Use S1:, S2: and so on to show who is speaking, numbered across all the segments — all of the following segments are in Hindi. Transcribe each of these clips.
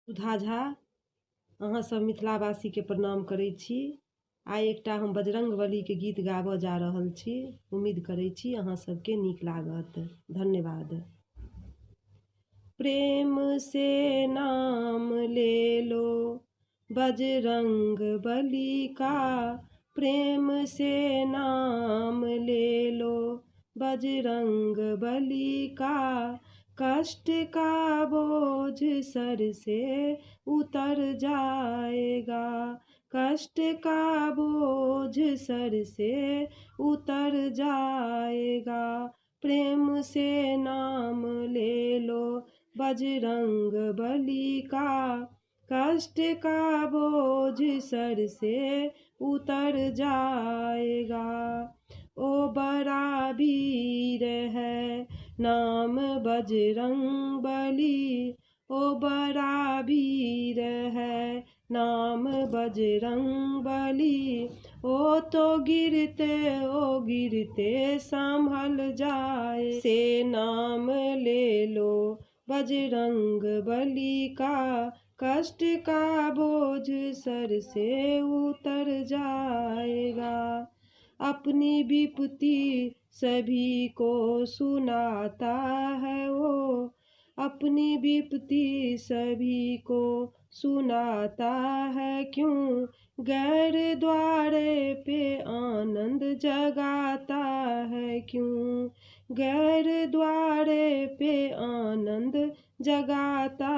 S1: सुधा झा अहाँ सब मिथिलावासी के प्रणाम करै छी। आइ एकटा हम बजरंगबली के गीत गाबऽ जा रहल छी। उम्मीद करै छी अहाँ सबके नीक लागत। धन्यवाद। प्रेम से नाम ले लो बजरंगबली का, प्रेम से नाम ले लो बजरंगबली का, कष्ट का बोझ सर से उतर जाएगा, कष्ट का बोझ सर से उतर जाएगा। प्रेम से नाम ले लो बजरंगबली का, कष्ट का बोझ सर से उतर जाएगा। ओ बड़ा वीर है नाम बजरंगबली, ओ बड़ा वीर है नाम बजरंगबली, ओ तो गिरते संभल जाए। से नाम ले लो बजरंगबली का, कष्ट का बोझ सर से उतर जाएगा। अपनी विपत्ति सभी को सुनाता है वो, अपनी विपत्ति सभी को सुनाता है क्यों, गैर द्वारे पे आनंद जगाता है क्यों, गैर द्वारे पे आनंद जगाता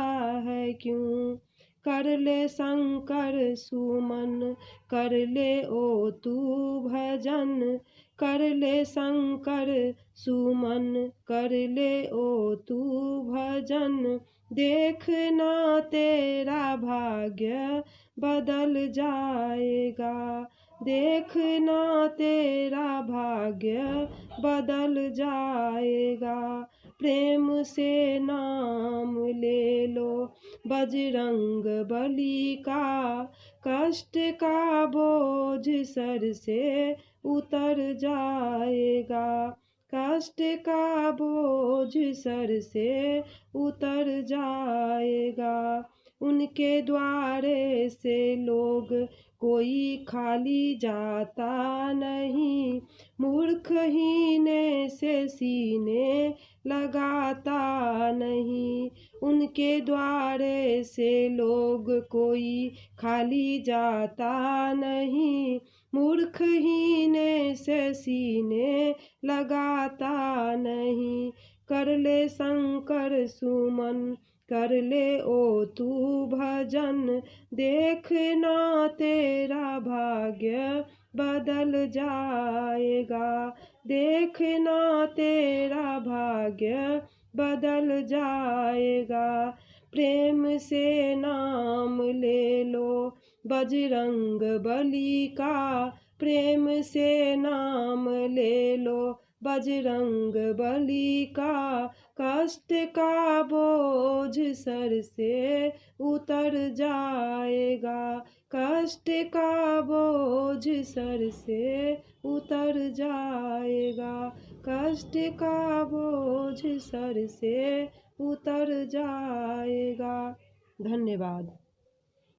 S1: है क्यों। कर ले शंकर सुमन कर ले ओ तू भजन, कर ले शंकर सुमन कर ले ओ तू भजन, देखना तेरा भाग्य बदल जाएगा, देखना तेरा भाग्य बदल जाएगा। प्रेम से नाम ले लो बजरंगबली का, कष्ट का बोझ सर से उतर जाएगा, कष्ट का बोझ सर से उतर जाएगा। उनके द्वारे से लोग कोई खाली जाता नहीं, मूर्ख हीने से सीने लगाता नहीं। उनके द्वारे से लोग कोई खाली जाता नहीं, मूर्ख हीने से सीने लगाता नहीं। कर ले शंकर सुमन कर ले ओ तू भजन, देखना तेरा भाग्य बदल जाएगा, देखना तेरा भाग्य बदल जाएगा। प्रेम से नाम ले लो बजरंगबली का, प्रेम से नाम ले लो बजरंगबली का, कष्ट का बोझ सर से उतर जाएगा, कष्ट का बोझ सर से उतर जाएगा, कष्ट का बोझ सर से उतर जाएगा। धन्यवाद।